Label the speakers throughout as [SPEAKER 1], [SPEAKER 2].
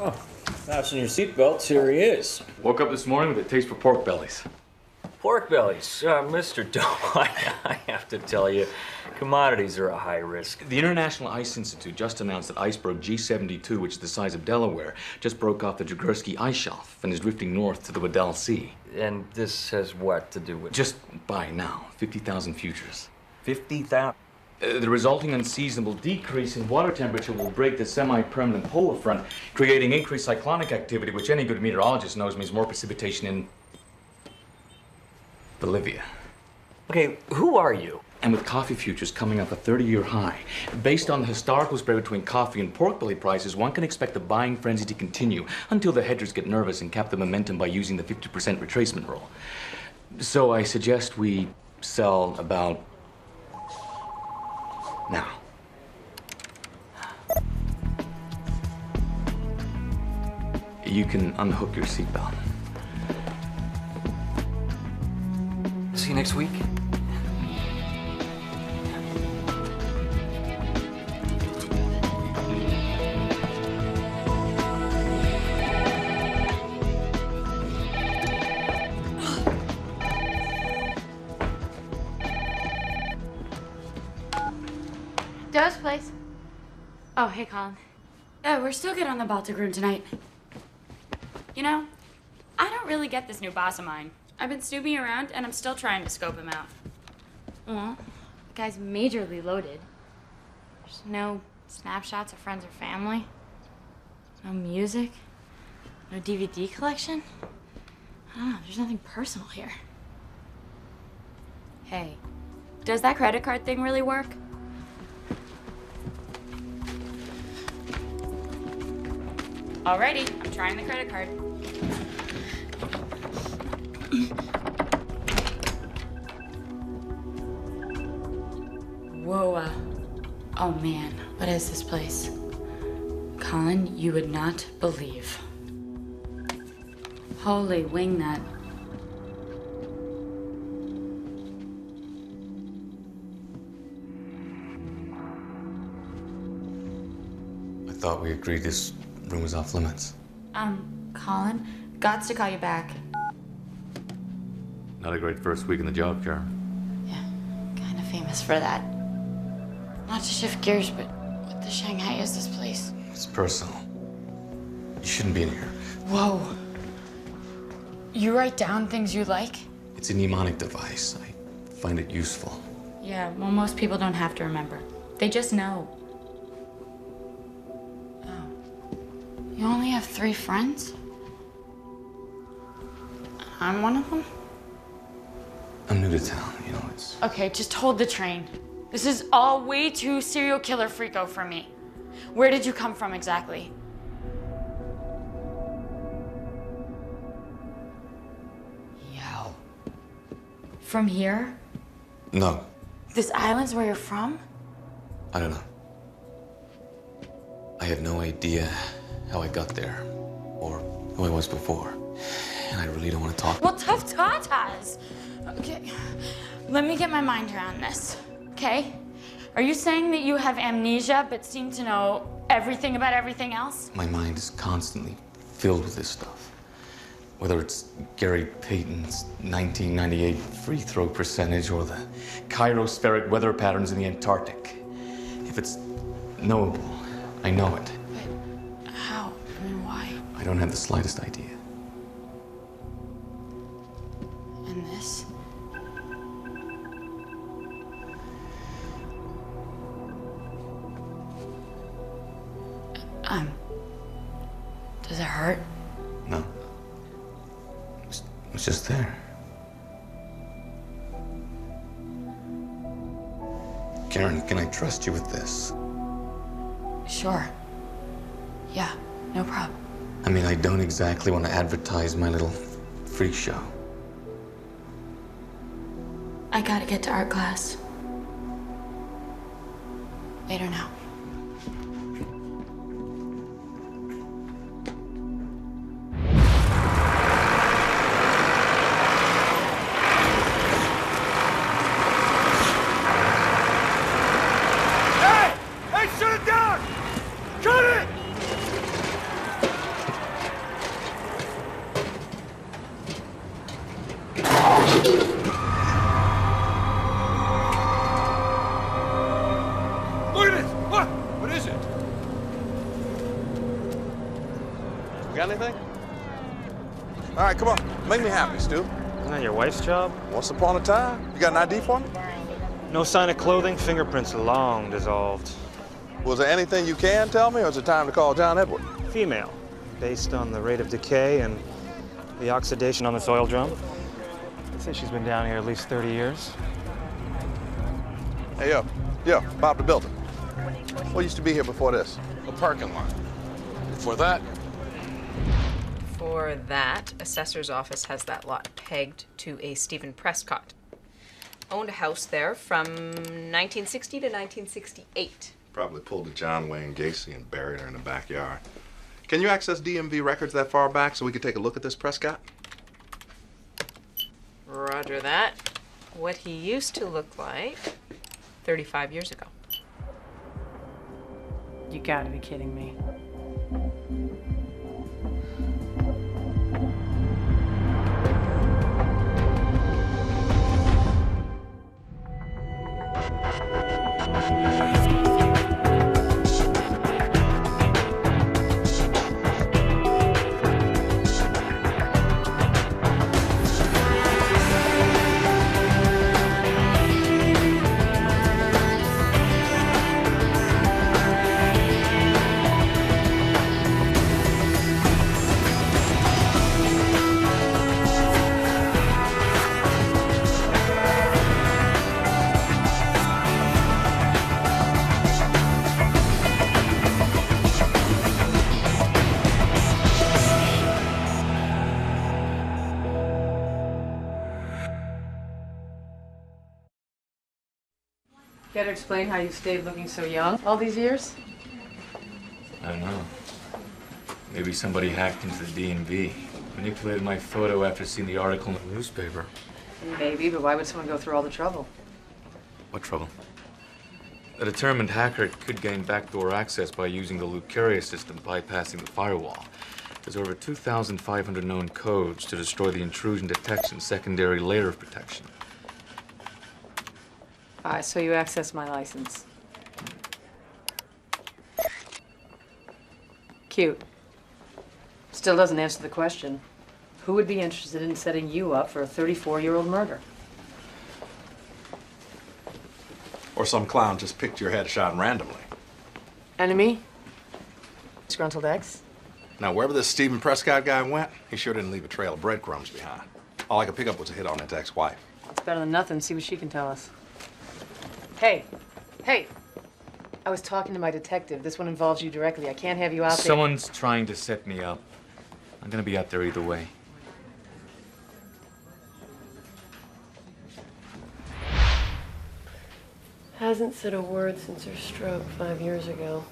[SPEAKER 1] Fasten your seatbelts, here he is.
[SPEAKER 2] Woke up this morning with a taste for pork bellies.
[SPEAKER 1] Pork bellies. Mr. Doe, I have to tell you, commodities are a high risk.
[SPEAKER 2] The International Ice Institute just announced that iceberg G72, which is the size of Delaware, just broke off the Jagursky ice shelf and is drifting north to the Weddell Sea.
[SPEAKER 1] And this has what to do with...
[SPEAKER 2] Just buy now, 50,000 futures.
[SPEAKER 1] 50,000?
[SPEAKER 2] The resulting unseasonable decrease in water temperature will break the semi-permanent polar front, creating increased cyclonic activity, which any good meteorologist knows means more precipitation in Bolivia.
[SPEAKER 1] Okay, who are you?
[SPEAKER 2] And with coffee futures coming up a 30-year high, based on the historical spread between coffee and pork belly prices, one can expect the buying frenzy to continue until the hedgers get nervous and cap the momentum by using the 50% retracement rule. So I suggest we sell about now. You can unhook your seatbelt.
[SPEAKER 1] See you next week.
[SPEAKER 3] Doe's place. Oh, hey, Colin.
[SPEAKER 4] We're still good on the Baltic room tonight. You know, I don't really get this new boss of mine. I've been snooping around, and I'm still trying to scope him out.
[SPEAKER 3] Well, the guy's majorly loaded. There's no snapshots of friends or family. No music. No DVD collection. I don't know, there's nothing personal here.
[SPEAKER 4] Hey, does that credit card thing really work? Alrighty, I'm trying the credit card. Whoa, oh man, what is this place? Colin, you would not believe. Holy wingnut.
[SPEAKER 2] I thought we agreed this room was off limits.
[SPEAKER 4] Colin, gots to call you back.
[SPEAKER 2] Not a great first week in the job, Karen.
[SPEAKER 3] Yeah, kind of famous for that. Not to shift gears, but what the Shanghai is this place?
[SPEAKER 2] It's personal. You shouldn't be in here.
[SPEAKER 4] Whoa. You write down things you like?
[SPEAKER 2] It's a mnemonic device. I find it useful.
[SPEAKER 4] Yeah, well, most people don't have to remember. They just know.
[SPEAKER 3] You only have 3 friends? I'm one of them?
[SPEAKER 2] I'm new to town, you know, it's...
[SPEAKER 4] Okay, just hold the train. This is all way too serial killer freako for me. Where did you come from exactly? Yo. From here?
[SPEAKER 2] No,
[SPEAKER 4] This island's where you're from?
[SPEAKER 2] I don't know. I have no idea how I got there, or who I was before. And I really don't want to talk.
[SPEAKER 4] Well, tough tatas. Okay, let me get my mind around this, okay? Are you saying that you have amnesia but seem to know everything about everything else?
[SPEAKER 2] My mind is constantly filled with this stuff. Whether it's Gary Payton's 1998 free throw percentage or the chirospheric weather patterns in the Antarctic. If it's knowable, I know it.
[SPEAKER 4] But how? I mean, why?
[SPEAKER 2] I don't have the slightest idea.
[SPEAKER 3] And this?
[SPEAKER 4] Does it hurt?
[SPEAKER 2] No. It's just there. Karen, can I trust you with this?
[SPEAKER 4] Sure. Yeah, no problem.
[SPEAKER 2] I mean, I don't exactly want to advertise my little freak show.
[SPEAKER 4] I gotta get to art class. Later now.
[SPEAKER 5] Got anything? All right, come on. Make me happy, Stu.
[SPEAKER 6] Isn't that your wife's job?
[SPEAKER 5] Once upon a time. You got an ID for me?
[SPEAKER 6] No sign of clothing, fingerprints long dissolved.
[SPEAKER 5] Was there anything you can tell me, or is it time to call John Edward?
[SPEAKER 6] Female, based on the rate of decay and the oxidation on this oil drum. I'd say she's been down here at least 30 years.
[SPEAKER 5] Hey, yo, Bob the Builder. What used to be here before this?
[SPEAKER 7] A parking lot. For that,
[SPEAKER 8] For that, assessor's office has that lot pegged to a Stephen Prescott. Owned a house there from 1960 to 1968.
[SPEAKER 9] Probably pulled a John Wayne Gacy and buried her in the backyard. Can you access DMV records that far back so we could take a look at this Prescott?
[SPEAKER 8] Roger that. What he used to look like 35 years ago.
[SPEAKER 10] You gotta be kidding me. Care to explain how you stayed looking so young all these years?
[SPEAKER 2] I don't know. Maybe somebody hacked into the DMV, manipulated my photo after seeing the article in the newspaper.
[SPEAKER 10] Maybe, but why would someone go through all the trouble?
[SPEAKER 2] What trouble? A determined hacker could gain backdoor access by using the Lucaria system, bypassing the firewall. There's over 2,500 known codes to destroy the intrusion detection secondary layer of protection.
[SPEAKER 10] All right, so you access my license. Cute. Still doesn't answer the question. Who would be interested in setting you up for a 34-year-old murder?
[SPEAKER 9] Or some clown just picked your headshot randomly.
[SPEAKER 10] Enemy? Disgruntled ex?
[SPEAKER 9] Now, wherever this Stephen Prescott guy went, he sure didn't leave a trail of breadcrumbs behind. All I could pick up was a hit on his ex-wife.
[SPEAKER 10] It's better than nothing. See what she can tell us. Hey, I was talking to my detective. This one involves you directly. I can't have you out there.
[SPEAKER 2] Someone's trying to set me up. I'm gonna be out there either way.
[SPEAKER 11] Hasn't said a word since her stroke 5 years ago.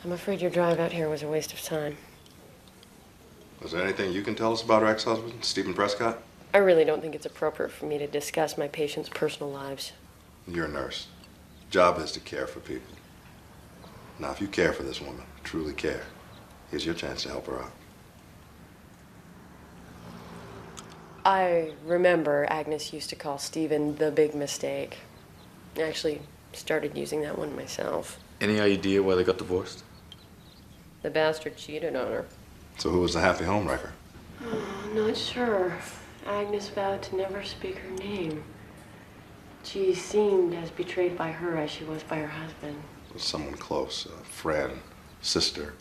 [SPEAKER 11] I'm afraid your drive out here was a waste of time.
[SPEAKER 9] Was there anything you can tell us about her ex-husband, Stephen Prescott?
[SPEAKER 11] I really don't think it's appropriate for me to discuss my patients' personal lives.
[SPEAKER 9] You're a nurse. Job is to care for people. Now, if you care for this woman, truly care, here's your chance to help her out.
[SPEAKER 11] I remember Agnes used to call Stephen the big mistake. I actually started using that one myself.
[SPEAKER 2] Any idea why they got divorced?
[SPEAKER 11] The bastard cheated on her.
[SPEAKER 9] So who was the happy homewrecker?
[SPEAKER 11] Oh, not sure. Agnes vowed to never speak her name. She seemed as betrayed by her as she was by her husband.
[SPEAKER 9] Was someone close, a friend, sister?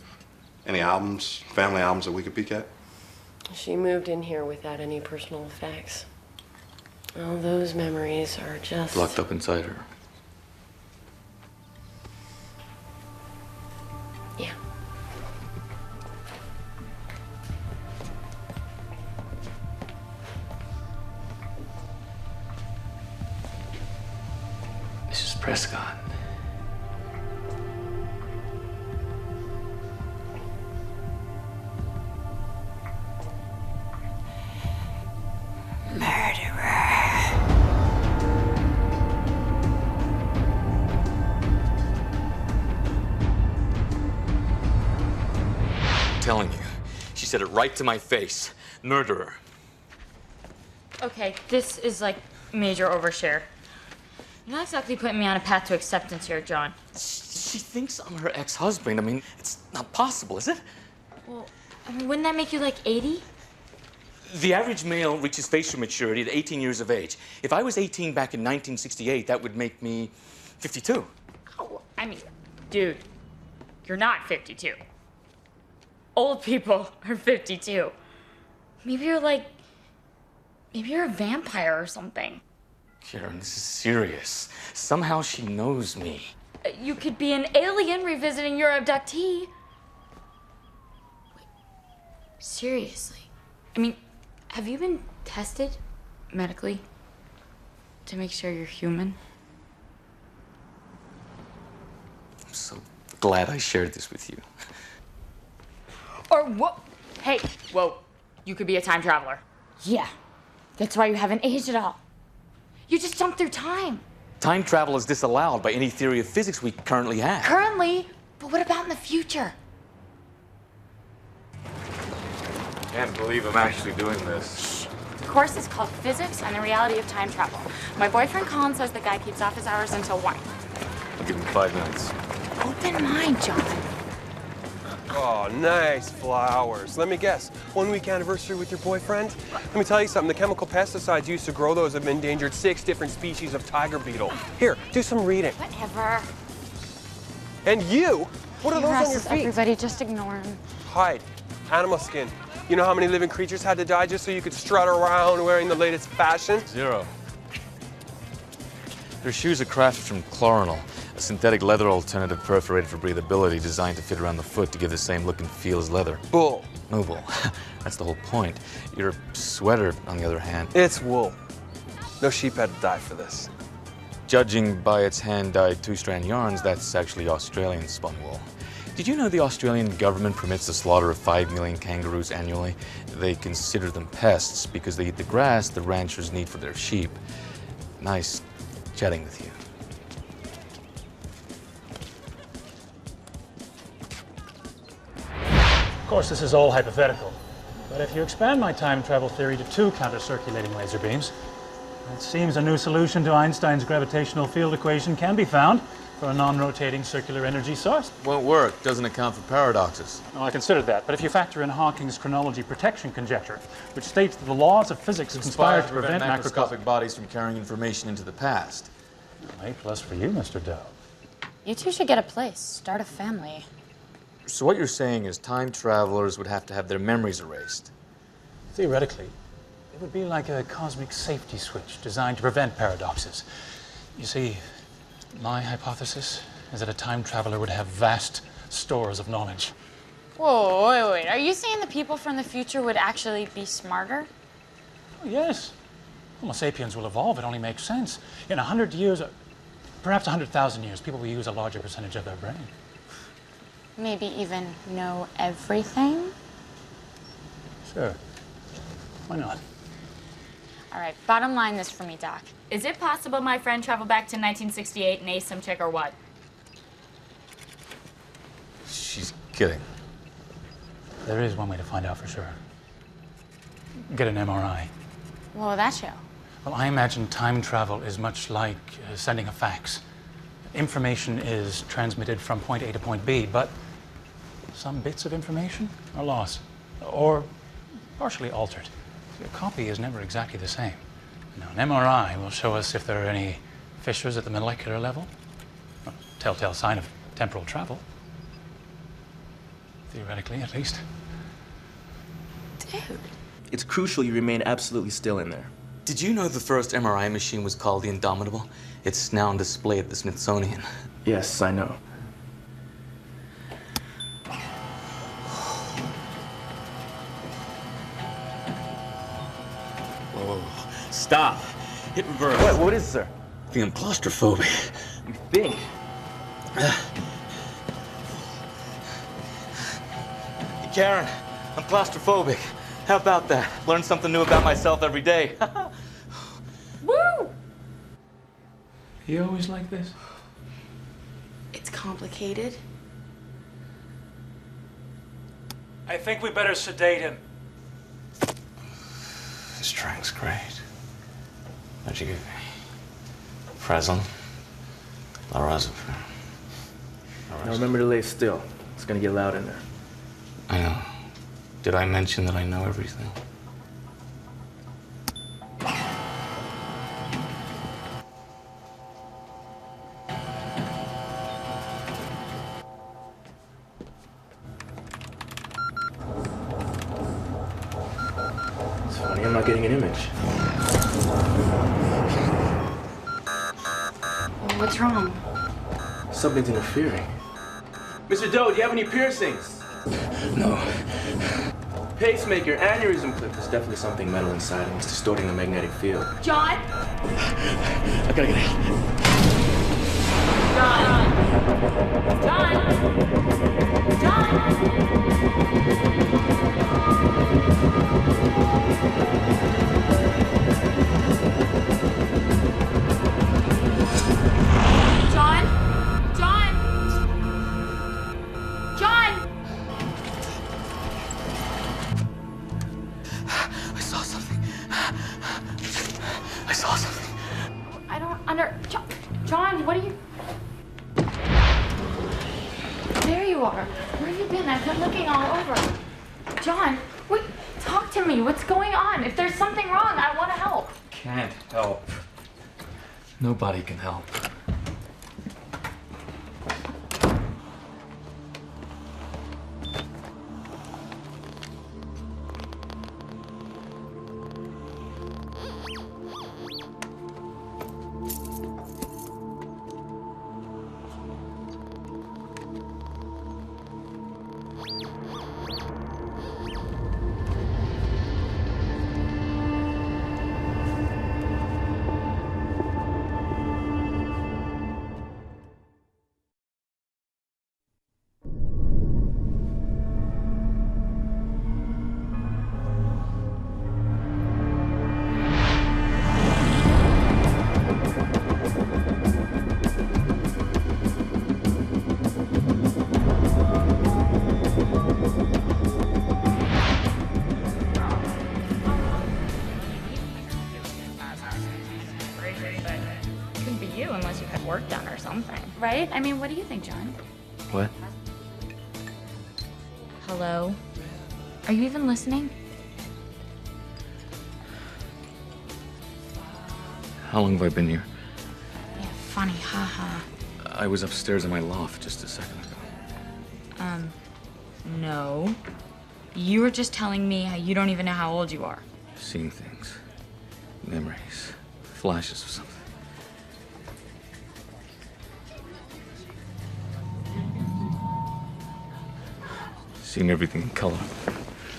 [SPEAKER 9] Any albums, family albums that we could peek at?
[SPEAKER 11] She moved in here without any personal effects. All those memories are just...
[SPEAKER 2] Locked up inside her.
[SPEAKER 11] Yeah.
[SPEAKER 2] Mrs. Prescott. Telling you. She said it right to my face. Murderer.
[SPEAKER 4] Okay, this is like major overshare. You're not exactly putting me on a path to acceptance here, John.
[SPEAKER 2] She thinks I'm her ex-husband. I mean, it's not possible, is it?
[SPEAKER 4] Well,
[SPEAKER 3] I mean, wouldn't that make you like 80?
[SPEAKER 2] The average male reaches facial maturity at 18 years of age. If I was 18 back in 1968, that would make me 52.
[SPEAKER 4] Oh, I mean, dude, you're not 52. Old people are 52.
[SPEAKER 3] Maybe you're a vampire or something.
[SPEAKER 2] Karen, this is serious. Somehow she knows me.
[SPEAKER 3] You could be an alien revisiting your abductee. Wait, seriously? I mean, have you been tested medically to make sure you're human?
[SPEAKER 2] I'm so glad I shared this with you.
[SPEAKER 4] Or what? Hey, whoa. You could be a time traveler.
[SPEAKER 3] Yeah, that's why you haven't aged at all. You just jumped through time.
[SPEAKER 2] Time travel is disallowed by any theory of physics we currently have.
[SPEAKER 3] Currently, but what about in the future?
[SPEAKER 1] Can't believe I'm actually doing this.
[SPEAKER 3] The course is called Physics and the Reality of Time Travel. My boyfriend Colin says the guy keeps office hours until 1.
[SPEAKER 1] I'll give him 5 minutes.
[SPEAKER 3] Open mind, John.
[SPEAKER 12] Oh, nice flowers. Let me guess, 1 week anniversary with your boyfriend? Let me tell you something, the chemical pesticides used to grow those have endangered 6 different species of tiger beetle. Here, do some reading.
[SPEAKER 3] Whatever.
[SPEAKER 12] And you? What are
[SPEAKER 3] He
[SPEAKER 12] those on your
[SPEAKER 3] harasses
[SPEAKER 12] feet?
[SPEAKER 3] everybody, just ignore him.
[SPEAKER 12] Hide. Animal skin. You know how many living creatures had to die just so you could strut around wearing the latest fashion?
[SPEAKER 1] 0. Their shoes are crafted from chlorinol, a synthetic leather alternative perforated for breathability designed to fit around the foot to give the same look and feel as leather.
[SPEAKER 12] Bull.
[SPEAKER 1] No bull. That's the whole point. Your sweater, on the other hand,
[SPEAKER 12] It's wool. No sheep had to die for this.
[SPEAKER 1] judging by its hand-dyed 2-strand yarns, that's actually Australian spun wool. Did you know the Australian government permits the slaughter of 5 million kangaroos annually? They consider them pests because they eat the grass the ranchers need for their sheep. Nice chatting with you.
[SPEAKER 13] Of course, this is all hypothetical. But if you expand my time travel theory to 2 counter-circulating laser beams, it seems a new solution to Einstein's gravitational field equation can be found for a non-rotating circular energy source.
[SPEAKER 1] Won't work. Doesn't account for paradoxes.
[SPEAKER 13] Oh, I considered that, but if you factor in Hawking's chronology protection conjecture, which states that the laws of physics conspire to prevent
[SPEAKER 1] macroscopic bodies from carrying information into the past.
[SPEAKER 13] A plus for you, Mr. Doe.
[SPEAKER 3] You two should get a place, start a family.
[SPEAKER 1] So what you're saying is time travelers would have to have their memories erased.
[SPEAKER 13] Theoretically, it would be like a cosmic safety switch designed to prevent paradoxes. You see, my hypothesis is that a time traveler would have vast stores of knowledge.
[SPEAKER 3] Whoa, wait. Are you saying the people from the future would actually be smarter?
[SPEAKER 13] Oh, yes. Homo sapiens will evolve. It only makes sense. In 100 years, perhaps 100,000 years, people will use a larger percentage of their brain.
[SPEAKER 3] Maybe even know everything?
[SPEAKER 13] Sure. Why not?
[SPEAKER 3] All right, bottom line this for me, Doc.
[SPEAKER 4] Is it possible my friend traveled back to 1968 and aced some chick or what?
[SPEAKER 1] She's kidding.
[SPEAKER 13] There is one way to find out for sure. Get an MRI.
[SPEAKER 3] What will that show?
[SPEAKER 13] Well, I imagine time travel is much like sending a fax. Information is transmitted from point A to point B, but some bits of information are lost or partially altered. A copy is never exactly the same. Now, an MRI will show us if there are any fissures at the molecular level, a telltale sign of temporal travel. Theoretically, at least.
[SPEAKER 3] Dude.
[SPEAKER 14] It's crucial you remain absolutely still in there.
[SPEAKER 2] Did you know the first MRI machine was called the Indomitable? It's now on display at the Smithsonian.
[SPEAKER 14] Yes, I know.
[SPEAKER 2] Whoa, stop. Hit reverse.
[SPEAKER 14] What is it, sir?
[SPEAKER 2] I think I'm claustrophobic.
[SPEAKER 14] You think?
[SPEAKER 2] Karen, I'm claustrophobic. How about that? Learn something new about myself every day.
[SPEAKER 3] Woo!
[SPEAKER 13] You always like this?
[SPEAKER 3] It's complicated.
[SPEAKER 13] I think we better sedate him.
[SPEAKER 1] This drink's great. What'd you give me? Freslin? Lorazepam.
[SPEAKER 14] Now remember to lay still. It's gonna get loud in there.
[SPEAKER 1] I know. Did I mention that I know everything?
[SPEAKER 14] It's funny, I'm not getting an image.
[SPEAKER 3] Well, what's wrong?
[SPEAKER 14] Something's interfering. Mr. Doe, do you have any piercings?
[SPEAKER 1] No.
[SPEAKER 14] Pacemaker, aneurysm clip. There's definitely something metal inside and it's distorting the magnetic field.
[SPEAKER 3] John?
[SPEAKER 14] I gotta get out.
[SPEAKER 3] John, what are you... There you are. Where have you been? I've been looking all over. John, wait, talk to me. What's going on? If there's something wrong, I want to help.
[SPEAKER 2] Can't help. Nobody can help.
[SPEAKER 3] Couldn't be you unless you had work done or something, right? I mean, what do you think, John?
[SPEAKER 1] What?
[SPEAKER 3] Hello? Are you even listening?
[SPEAKER 1] How long have I been here?
[SPEAKER 3] Yeah, funny, haha.
[SPEAKER 1] I was upstairs in my loft just a second ago.
[SPEAKER 3] No. You were just telling me how you don't even know how old you are.
[SPEAKER 1] Seeing things. Memories. Flashes of something. Seeing everything in color.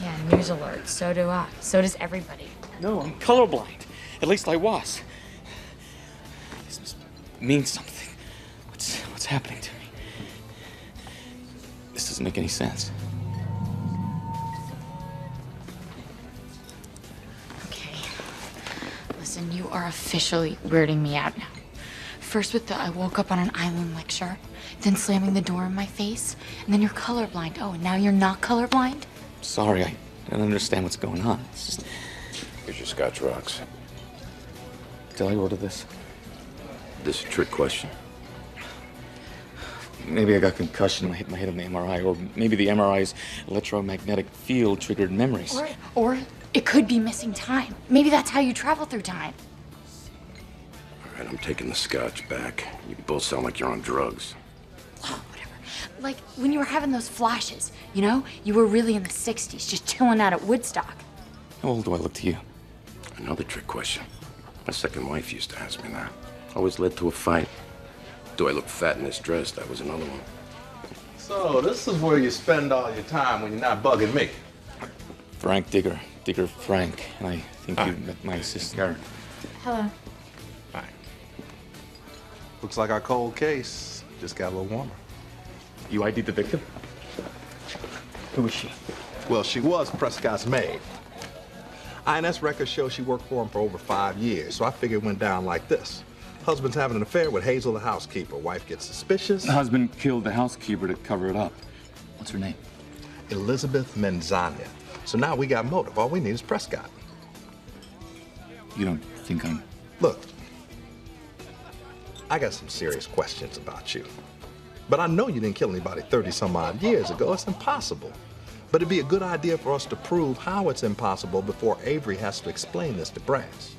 [SPEAKER 3] Yeah, news alerts. So do I. So does everybody.
[SPEAKER 1] No, I'm colorblind. At least I was. This must mean something. What's happening to me? This doesn't make any sense.
[SPEAKER 3] Okay. Listen, you are officially weirding me out now. First with the I woke up on an island lecture, then slamming the door in my face, and then you're colorblind. Oh, and now you're not colorblind?
[SPEAKER 1] Sorry, I don't understand what's going on. It's just...
[SPEAKER 7] Here's your Scotch rocks.
[SPEAKER 1] Did I order this?
[SPEAKER 7] This is a trick question.
[SPEAKER 1] Maybe I got concussion when I hit my head on the MRI, or maybe the MRI's electromagnetic field triggered memories.
[SPEAKER 3] Or it could be missing time. Maybe that's how you travel through time.
[SPEAKER 7] All right, I'm taking the Scotch back. You both sound like you're on drugs.
[SPEAKER 3] Oh, whatever. Like when you were having those flashes, you know? You were really in the 60s, just chilling out at Woodstock.
[SPEAKER 1] How old do I look to you?
[SPEAKER 7] Another trick question. My second wife used to ask me that. Always led to a fight. Do I look fat in this dress? That was another one.
[SPEAKER 5] So this is where you spend all your time when you're not bugging me.
[SPEAKER 1] Frank Digger. Digger Frank. And I think you met my assistant. Karen.
[SPEAKER 3] Hello.
[SPEAKER 5] Hi. Looks like our cold case just got a little warmer.
[SPEAKER 1] You ID'd the victim? Who was she?
[SPEAKER 5] Well, she was Prescott's maid. INS records show she worked for him for over 5 years, so I figured it went down like this. Husband's having an affair with Hazel, the housekeeper. Wife gets suspicious.
[SPEAKER 1] The husband killed the housekeeper to cover it up. What's her name?
[SPEAKER 5] Elizabeth Menzania. So now we got motive. All we need is Prescott.
[SPEAKER 1] You don't think I'm...
[SPEAKER 5] Look, I got some serious questions about you. But I know you didn't kill anybody 30-some-odd years ago. It's impossible. But it'd be a good idea for us to prove how it's impossible before Avery has to explain this to Brass.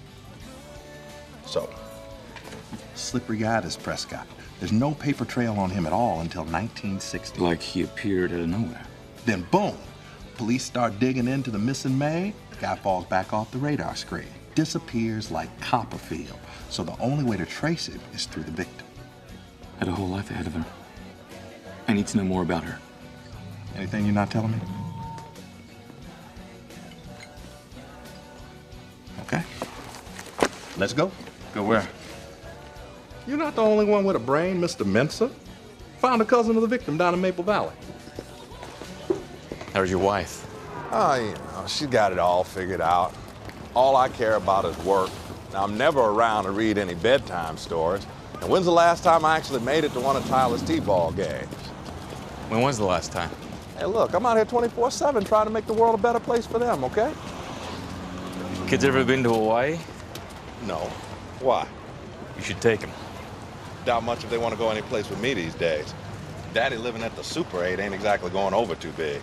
[SPEAKER 5] So, slippery guy, this Prescott. There's no paper trail on him at all until 1960.
[SPEAKER 2] Like he appeared out of nowhere.
[SPEAKER 5] Then boom, police start digging into the missing May. Guy falls back off the radar screen. Disappears like Copperfield. So the only way to trace him is through the victim.
[SPEAKER 2] Had a whole life ahead of him. I need to know more about her.
[SPEAKER 5] Anything you're not telling me? Okay. Let's go.
[SPEAKER 2] Go where?
[SPEAKER 5] You're not the only one with a brain, Mr. Mensah. Found a cousin of the victim down in Maple Valley.
[SPEAKER 1] How's your wife?
[SPEAKER 9] Oh, you know, she got it all figured out. All I care about is work. Now, I'm never around to read any bedtime stories. And when's the last time I actually made it to one of Tyler's T-ball games?
[SPEAKER 1] When was the last time?
[SPEAKER 9] Hey, look, I'm out here 24/7 trying to make the world a better place for them, okay?
[SPEAKER 1] Kids ever been to Hawaii?
[SPEAKER 9] No. Why?
[SPEAKER 1] You should take them.
[SPEAKER 9] Doubt much if they want to go any place with me these days. Daddy living at the Super 8 ain't exactly going over too big.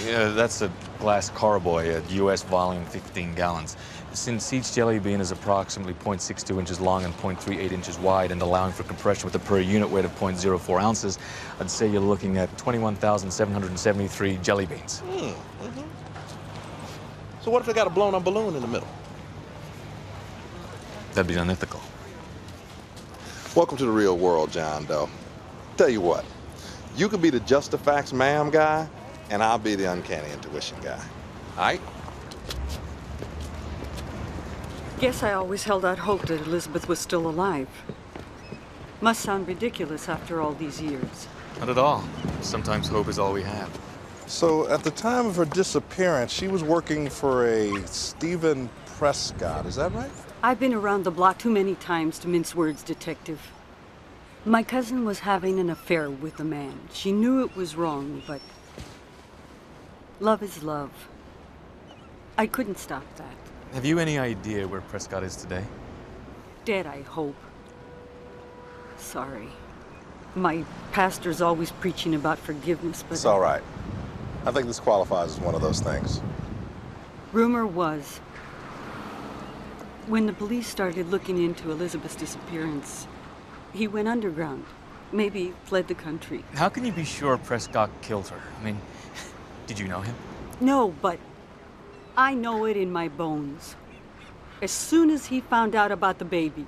[SPEAKER 1] Yeah, that's a glass carboy, a U.S. volume, 15 gallons. Since each jelly bean is approximately 0.62 inches long and 0.38 inches wide and allowing for compression with a per unit weight of 0.04 ounces, I'd say you're looking at 21,773 jelly beans.
[SPEAKER 9] So what if they got a blown-up balloon in the middle?
[SPEAKER 1] That'd be unethical.
[SPEAKER 9] Welcome to the real world, John Doe. Tell you what, you could be the Just the Facts ma'am guy, and I'll be the uncanny intuition guy. All right?
[SPEAKER 15] Guess I always held out hope that Elizabeth was still alive. Must sound ridiculous after all these years.
[SPEAKER 1] Not at all. Sometimes hope is all we have.
[SPEAKER 9] So at the time of her disappearance, she was working for a Stephen Prescott, is that right?
[SPEAKER 15] I've been around the block too many times to mince words, Detective. My cousin was having an affair with a man. She knew it was wrong, but love is love. I couldn't stop that.
[SPEAKER 1] Have you any idea where Prescott is today?
[SPEAKER 15] Dead, I hope. Sorry. My pastor's always preaching about forgiveness, but...
[SPEAKER 9] It's all right. I think this qualifies as one of those things.
[SPEAKER 15] Rumor was, when the police started looking into Elizabeth's disappearance, he went underground. Maybe fled the country.
[SPEAKER 1] How can you be sure Prescott killed her? I mean, did you know him?
[SPEAKER 15] No, but I know it in my bones. As soon as he found out about the baby.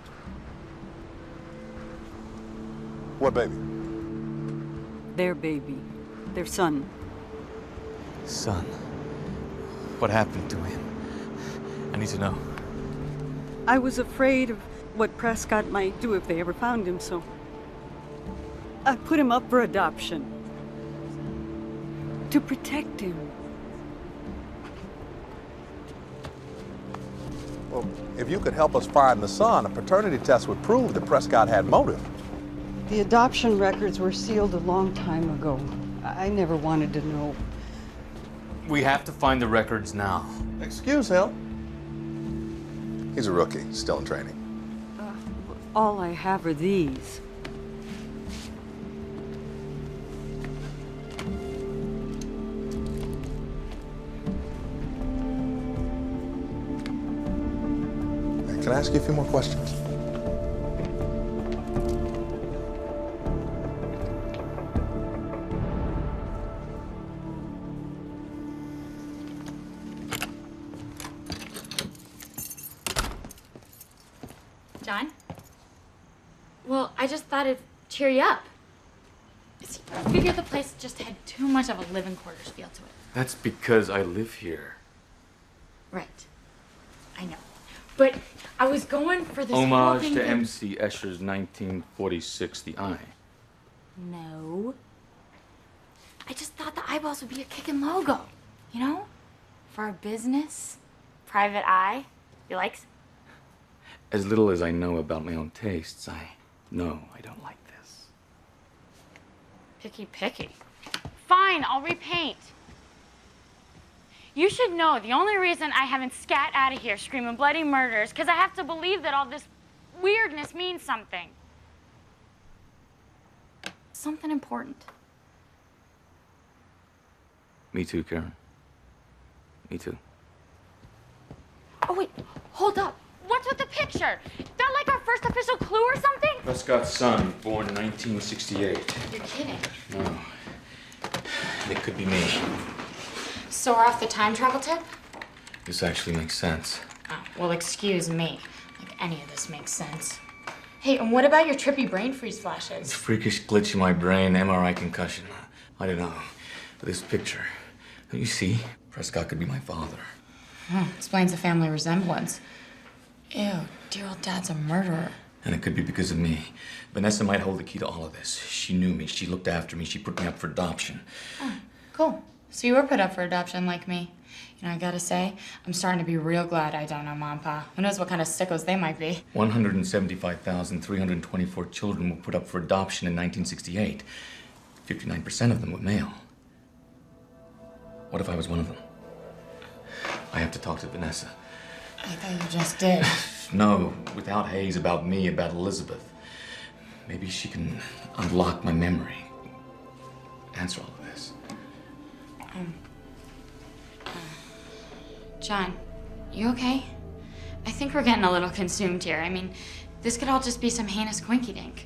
[SPEAKER 9] What baby?
[SPEAKER 15] Their baby. Their son.
[SPEAKER 1] Son. What happened to him? I need to know.
[SPEAKER 15] I was afraid of what Prescott might do if they ever found him, so I put him up for adoption. To protect him.
[SPEAKER 9] Well, if you could help us find the son, a paternity test would prove that Prescott had motive.
[SPEAKER 15] The adoption records were sealed a long time ago. I never wanted to know.
[SPEAKER 1] We have to find the records now.
[SPEAKER 9] Excuse him. He's a rookie, still in training.
[SPEAKER 15] All I have are these.
[SPEAKER 9] Can I ask you a few more questions?
[SPEAKER 3] John? Well, I just thought it'd cheer you up. See, I figured the place just had too much of a living quarters feel to it.
[SPEAKER 2] That's because I live here.
[SPEAKER 3] Right. I know. But I was going for this whole
[SPEAKER 2] Homage
[SPEAKER 3] thing
[SPEAKER 2] to
[SPEAKER 3] that-
[SPEAKER 2] M.C. Escher's 1946 The Eye.
[SPEAKER 3] No. I just thought the eyeballs would be a kickin' logo, you know? For our business. Private eye. You like?
[SPEAKER 2] As little as I know about my own tastes, I know I don't like this.
[SPEAKER 3] Picky. Fine, I'll repaint. You should know the only reason I haven't scat out of here screaming bloody murder is because I have to believe that all this weirdness means something. Something important.
[SPEAKER 2] Me too, Karen. Me too.
[SPEAKER 4] Oh, wait, hold up. What's with the picture? That like our first official clue or something?
[SPEAKER 1] Prescott's son, born in 1968.
[SPEAKER 4] You're kidding.
[SPEAKER 1] No. It could be me.
[SPEAKER 4] So we're off the time travel tip?
[SPEAKER 1] This actually makes sense.
[SPEAKER 4] Oh, well, excuse me. Like any of this makes sense. Hey, and what about your trippy brain freeze flashes?
[SPEAKER 2] It's freakish glitch in my brain, MRI concussion. I don't know. But this picture, don't you see? Prescott could be my father.
[SPEAKER 4] Explains the family resemblance. Ew, dear old dad's a murderer.
[SPEAKER 2] And it could be because of me. Vanessa might hold the key to all of this. She knew me. She looked after me. She put me up for adoption.
[SPEAKER 4] Oh, cool. So you were put up for adoption like me. You know, I gotta say, I'm starting to be real glad I don't know Mom and Pa. Who knows what kind of sickos they might be.
[SPEAKER 2] 175,324 children were put up for adoption in 1968. 59% of them were male. What if I was one of them? I have to talk to Vanessa.
[SPEAKER 4] I thought you just did.
[SPEAKER 2] No, without Hayes, about me, about Elizabeth. Maybe she can unlock my memory. Answer all of this.
[SPEAKER 4] John, you okay? I think we're getting a little consumed here. I mean, this could all just be some heinous quinky-dink.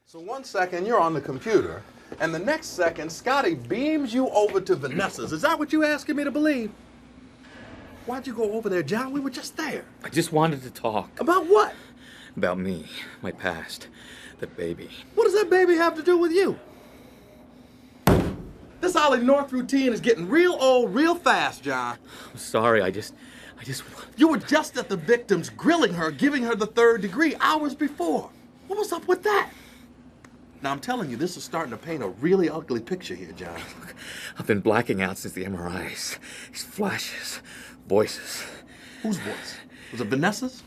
[SPEAKER 5] So 1 second you're on the computer, and the next second Scotty beams you over to Vanessa's. Is that what you asking me to believe? Why'd you go over there, John? We were just there.
[SPEAKER 2] I just wanted to talk.
[SPEAKER 5] About what?
[SPEAKER 2] About me, my past, that baby.
[SPEAKER 5] What does that baby have to do with you? This Ollie North routine is getting real old real fast, John.
[SPEAKER 2] I'm sorry, I just...
[SPEAKER 5] You were just at the victims, grilling her, giving her the 3rd degree hours before. What was up with that? Now, I'm telling you, this is starting to paint a really ugly picture here, John.
[SPEAKER 2] I've been blacking out since the MRIs. These flashes, voices.
[SPEAKER 5] Whose voice? Was it Vanessa's?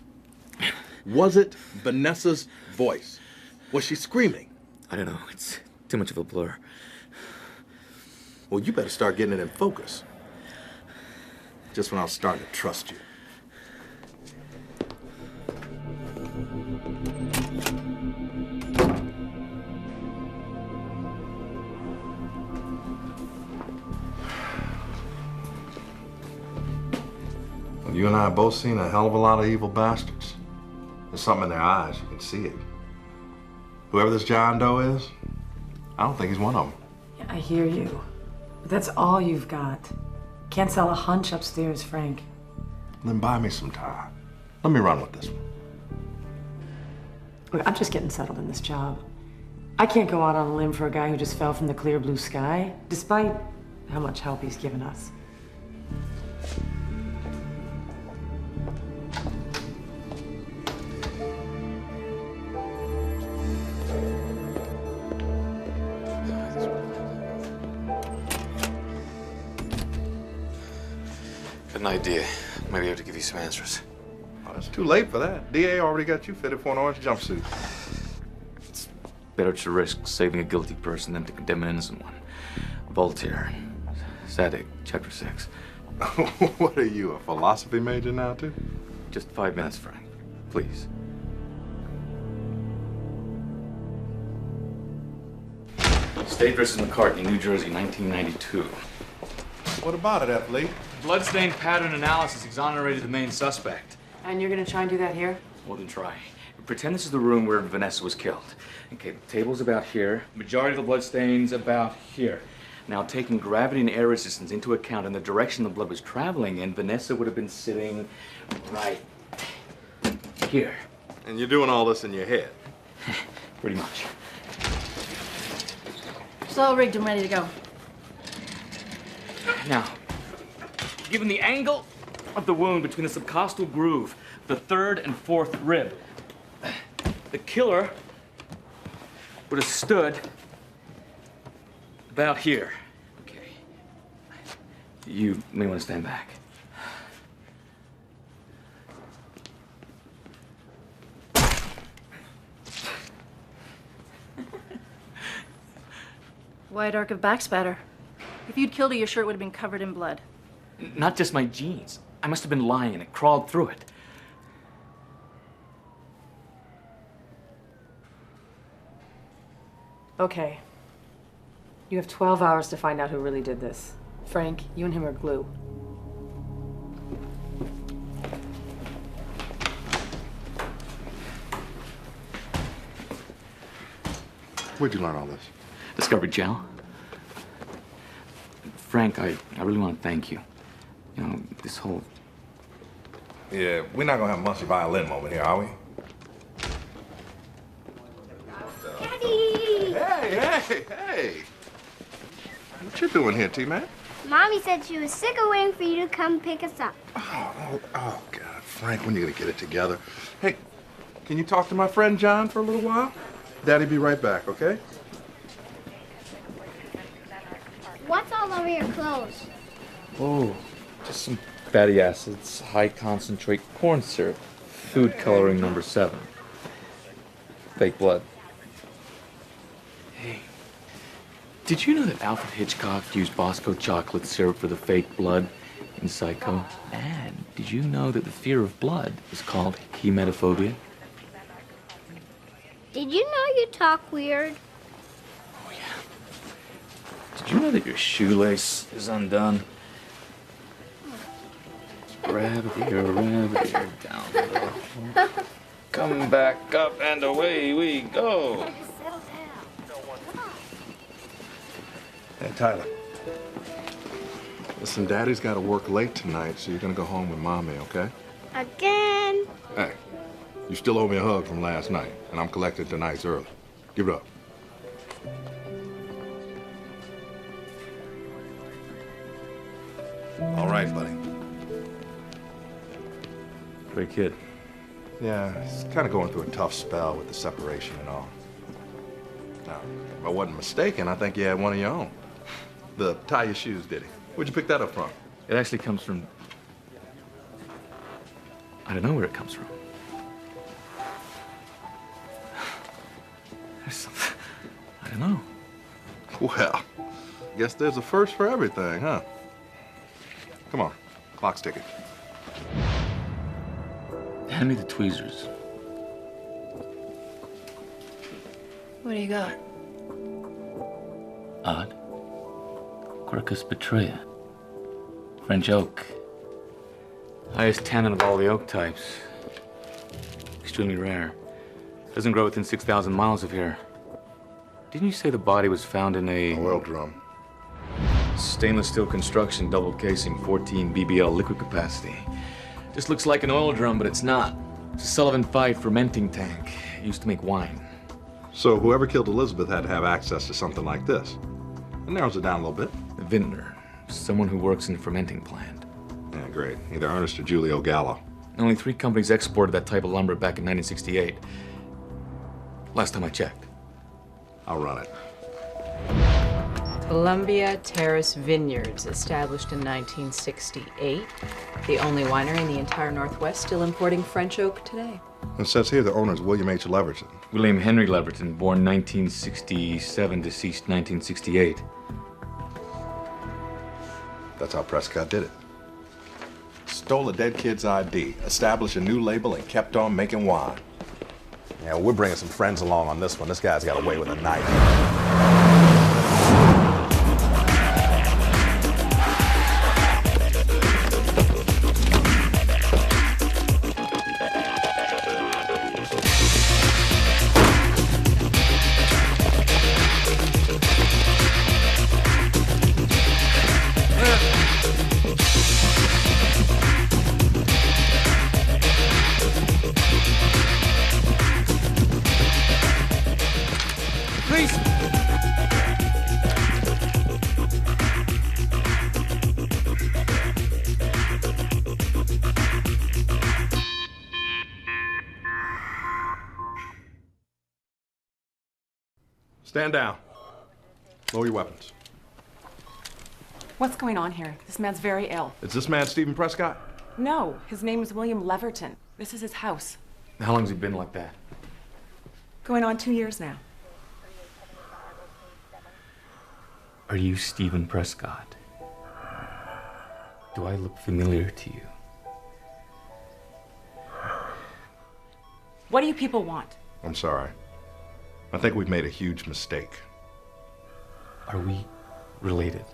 [SPEAKER 5] Was it Vanessa's voice? Was she screaming?
[SPEAKER 2] I don't know. It's too much of a blur.
[SPEAKER 5] Well, you better start getting it in focus. Just when I was starting to trust you. Well, you and I have both seen a hell of a lot of evil bastards. There's something in their eyes, you can see it. Whoever this John Doe is, I don't think he's one of them.
[SPEAKER 10] Yeah, I hear you. But that's all you've got. Can't sell a hunch upstairs, Frank.
[SPEAKER 5] Then buy me some time. Let me run with this one.
[SPEAKER 10] Look, I'm just getting settled in this job. I can't go out on a limb for a guy who just fell from the clear blue sky, despite how much help he's given us.
[SPEAKER 1] Got an idea. Might be able to give you some answers.
[SPEAKER 5] Oh, it's too late for that. DA already got you fitted for an orange jumpsuit.
[SPEAKER 2] It's better to risk saving a guilty person than to condemn an innocent one. Voltaire, Zadig, Chapter 6.
[SPEAKER 5] What are you, a philosophy major now, too?
[SPEAKER 2] Just 5 minutes, Frank. Please. State versus McCartney, New Jersey, 1992.
[SPEAKER 5] What about it, F. Lee?
[SPEAKER 2] Bloodstain pattern analysis exonerated the main suspect.
[SPEAKER 10] And you're gonna try and do that here?
[SPEAKER 2] Wouldn't try. Pretend this is the room where Vanessa was killed. Okay, the table's about here. Majority of the blood stains about here. Now, taking gravity and air resistance into account and the direction the blood was traveling in, Vanessa would have been sitting right here.
[SPEAKER 9] And you're doing all this in your head?
[SPEAKER 2] Pretty much.
[SPEAKER 16] It's all rigged and ready to go.
[SPEAKER 2] Now, given the angle of the wound between the subcostal groove, the third and fourth rib, the killer would have stood about here. Okay. You may want to stand back.
[SPEAKER 16] Wide arc of backspatter. If you'd killed her, your shirt would have been covered in blood.
[SPEAKER 2] Not just my jeans. I must have been lying and it crawled through it.
[SPEAKER 10] Okay. You have 12 hours to find out who really did this. Frank, you and him are glue.
[SPEAKER 5] Where'd you learn all this?
[SPEAKER 2] Discovery Channel. Frank, I really want to thank you. You know, this whole...
[SPEAKER 9] Yeah, we're not gonna have a musty violin moment here, are we?
[SPEAKER 17] Daddy!
[SPEAKER 5] Hey! What you doing here, T-Man?
[SPEAKER 17] Mommy said she was sick of waiting for you to come pick us up.
[SPEAKER 5] Oh, God. Frank, when you gonna get it together? Hey, can you talk to my friend John for a little while? Daddy be right back, okay?
[SPEAKER 17] What's all over your clothes?
[SPEAKER 1] Oh, just some fatty acids, high concentrate corn syrup, food coloring number 7. Fake blood.
[SPEAKER 2] Hey, did you know that Alfred Hitchcock used Bosco chocolate syrup for the fake blood in Psycho? And did you know that the fear of blood is called hematophobia?
[SPEAKER 17] Did you know you talk weird?
[SPEAKER 2] Did you know that your shoelace is undone? Rabbit ear, down below. Come back up and away we go.
[SPEAKER 5] Hey, Tyler. Listen, Daddy's got to work late tonight, so you're gonna go home with Mommy, okay?
[SPEAKER 17] Again?
[SPEAKER 5] Hey, you still owe me a hug from last night, and I'm collecting tonight's early. Give it up. All right, buddy.
[SPEAKER 2] Great kid.
[SPEAKER 5] Yeah, he's kind of going through a tough spell with the separation and all. Now, if I wasn't mistaken, I think you had one of your own. The tie your shoes, did he? Where'd you pick that up from?
[SPEAKER 2] It actually comes from... I don't know where it comes from. There's something... I don't know.
[SPEAKER 5] Well, guess there's a first for everything, huh? Come on, clock's ticking.
[SPEAKER 2] Hand me the tweezers.
[SPEAKER 16] What do you got?
[SPEAKER 2] Odd. Quercus petrea. French oak. Highest tannin of all the oak types. Extremely rare. Doesn't grow within 6,000 miles of here. Didn't you say the body was found in a...
[SPEAKER 5] oil drum.
[SPEAKER 2] Stainless steel construction, double casing, 14 BBL liquid capacity. Just looks like an oil drum, but it's not. It's a Sullivan Five fermenting tank. It used to make wine.
[SPEAKER 5] So whoever killed Elizabeth had to have access to something like this. It narrows it down a little bit.
[SPEAKER 2] A vintner. Someone who works in a fermenting plant.
[SPEAKER 5] Yeah, great. Either Ernest or Julio Gallo.
[SPEAKER 2] Only 3 companies exported that type of lumber back in 1968. Last time I checked.
[SPEAKER 5] I'll run it.
[SPEAKER 8] Columbia Terrace Vineyards, established in 1968. The only winery in the entire Northwest still importing French oak today.
[SPEAKER 5] It says here the owner is William H. Leverton.
[SPEAKER 2] William Henry Leverton, born 1967, deceased 1968.
[SPEAKER 5] That's how Prescott did it. Stole a dead kid's ID, established a new label, and kept on making wine.
[SPEAKER 9] Yeah, we're bringing some friends along on this one. This guy's got away with a knife.
[SPEAKER 12] Please.
[SPEAKER 5] Stand down. Lower your weapons.
[SPEAKER 18] What's going on here? This man's very ill.
[SPEAKER 5] Is this man Stephen Prescott?
[SPEAKER 18] No, his name is William Leverton. This is his house.
[SPEAKER 2] How long's he been like that?
[SPEAKER 18] Going on 2 years now.
[SPEAKER 2] Are you Stephen Prescott? Do I look familiar to you?
[SPEAKER 18] What do you people want?
[SPEAKER 5] I'm sorry. I think we've made a huge mistake.
[SPEAKER 2] Are we related?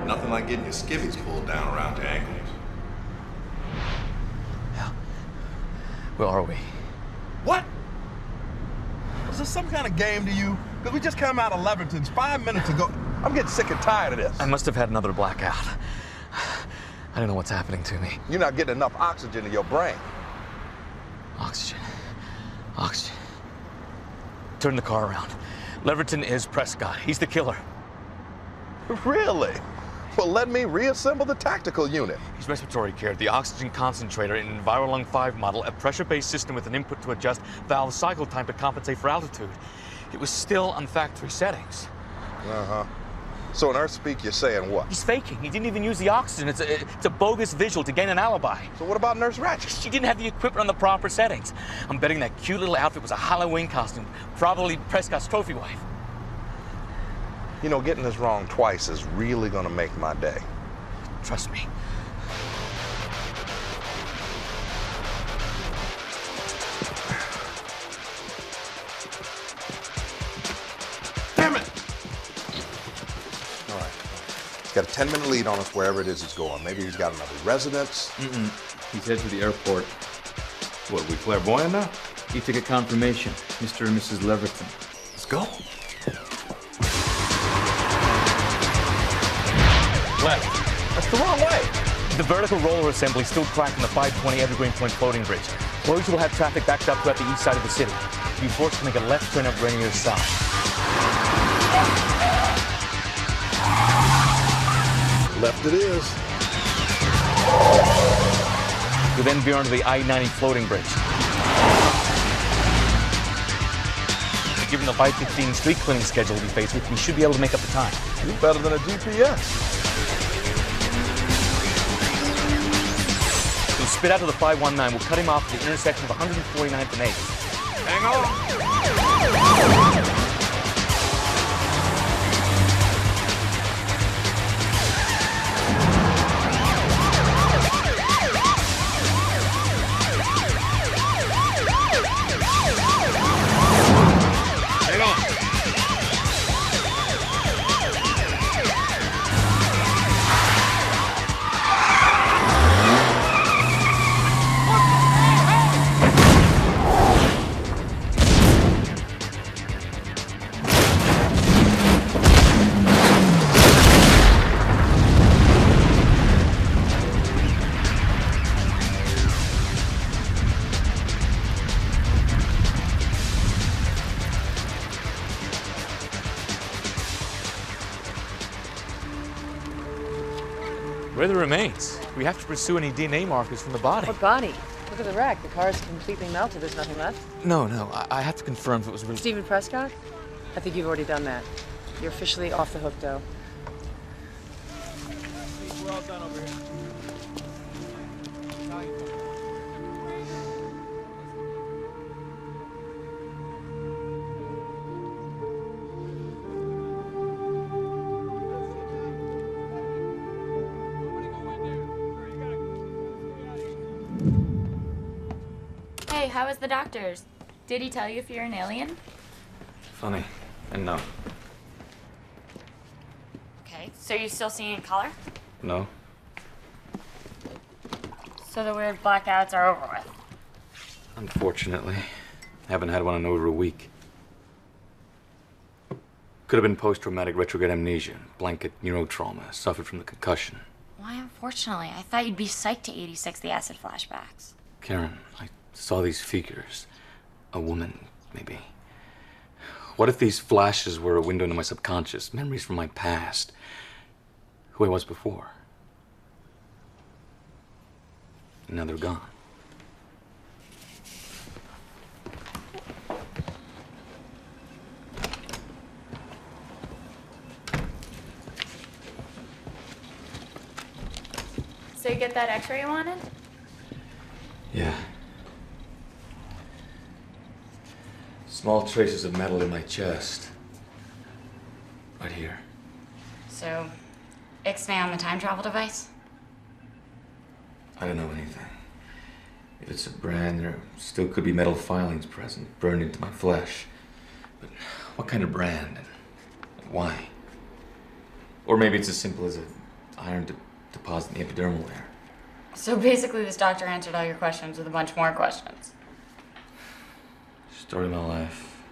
[SPEAKER 5] Nothing like getting your skivvies pulled down around your ankles.
[SPEAKER 1] Where are we?
[SPEAKER 5] What? Is this some kind of game to you? Because we just came out of Leverton's 5 minutes ago. I'm getting sick and tired of this.
[SPEAKER 1] I must have had another blackout. I don't know what's happening to me.
[SPEAKER 9] You're not getting enough oxygen to your brain.
[SPEAKER 1] Oxygen. Oxygen. Turn the car around. Leverton is Prescott. He's the killer.
[SPEAKER 9] Really? Well, let me reassemble the tactical unit.
[SPEAKER 1] He's respiratory care, the oxygen concentrator in an EnviroLung 5 model, a pressure-based system with an input to adjust valve cycle time to compensate for altitude. It was still on factory settings.
[SPEAKER 9] Uh-huh. So in Earth speak, you're saying what?
[SPEAKER 1] He's faking. He didn't even use the oxygen. It's a bogus visual to gain an alibi.
[SPEAKER 9] So what about Nurse Ratched?
[SPEAKER 1] She didn't have the equipment on the proper settings. I'm betting that cute little outfit was a Halloween costume, probably Prescott's trophy wife.
[SPEAKER 9] You know, getting this wrong twice is really gonna make my day.
[SPEAKER 1] Trust me.
[SPEAKER 9] Damn it! All right. He's got a 10-minute lead on us wherever it is he's going. Maybe he's got another residence.
[SPEAKER 2] He's headed to the airport.
[SPEAKER 5] What, are we clairvoyant now?
[SPEAKER 2] E-ticket confirmation. Mr. and Mrs. Leverton.
[SPEAKER 5] Let's go.
[SPEAKER 1] Left. That's the wrong way. The vertical roller assembly still cracked on the 520 Evergreen Point floating bridge. Closure will have traffic backed up throughout the east side of the city. You'll be forced to make a left turn up Rainier's side.
[SPEAKER 5] Left it is.
[SPEAKER 1] You'll then veer onto the I-90 floating bridge. Given the 5:15 street cleaning schedule we face with, we should be able to make up the time.
[SPEAKER 9] You're better than a GPS.
[SPEAKER 1] We'll spit out to the 519. We'll cut him off at the intersection of 149th and 8th.
[SPEAKER 9] Hang on.
[SPEAKER 1] Where are the remains? We have to pursue any DNA markers from the body.
[SPEAKER 10] What body? Look at the wreck. The car's completely melted. There's nothing left.
[SPEAKER 1] No, I have to confirm if it was really...
[SPEAKER 10] Stephen Prescott? I think you've already done that. You're officially off the hook, though.
[SPEAKER 6] We're all done over here.
[SPEAKER 3] Hey, how was the doctor's?
[SPEAKER 4] Did he tell you if you're an alien?
[SPEAKER 1] Funny. And no.
[SPEAKER 4] Okay, so you still seeing in color?
[SPEAKER 1] No.
[SPEAKER 4] So the weird blackouts are over with.
[SPEAKER 1] Unfortunately. Haven't had one in over a week. Could have been post-traumatic retrograde amnesia, blanket neurotrauma, suffered from the concussion.
[SPEAKER 4] Why, unfortunately? I thought you'd be psyched to 86 the acid flashbacks.
[SPEAKER 1] Karen, I saw these figures. A woman, maybe. What if these flashes were a window into my subconscious, memories from my past, who I was before? And now they're gone.
[SPEAKER 4] So you get that x-ray you wanted?
[SPEAKER 1] Yeah. Small traces of metal in my chest. Right here.
[SPEAKER 4] So, ixnay on the time travel device?
[SPEAKER 1] I don't know anything. If it's a brand, there still could be metal filings present, burned into my flesh. But what kind of brand and why? Or maybe it's as simple as an iron deposit in the epidermal layer.
[SPEAKER 4] So basically this doctor answered all your questions with a bunch more questions.
[SPEAKER 1] Story of my life.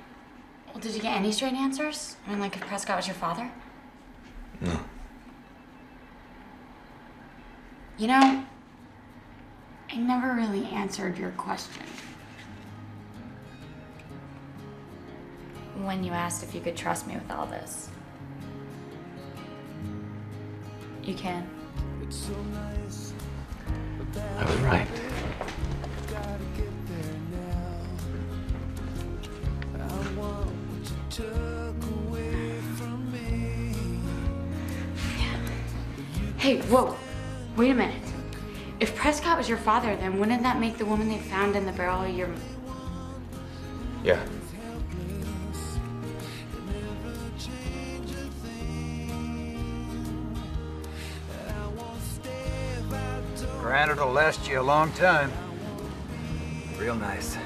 [SPEAKER 4] Well, did you get any straight answers? I mean, like if Prescott was your father?
[SPEAKER 1] No.
[SPEAKER 4] You know, I never really answered your question. When you asked if you could trust me with all this. You can.
[SPEAKER 1] I was right.
[SPEAKER 4] Hey, whoa. Wait a minute. If Prescott was your father, then wouldn't that make the woman they found in the barrel your...
[SPEAKER 1] Yeah.
[SPEAKER 19] Granted, it'll last you a long time. Real nice.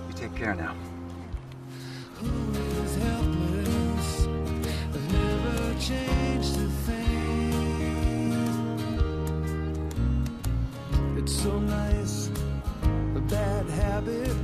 [SPEAKER 19] You take care now.
[SPEAKER 20] It's so nice, a bad habit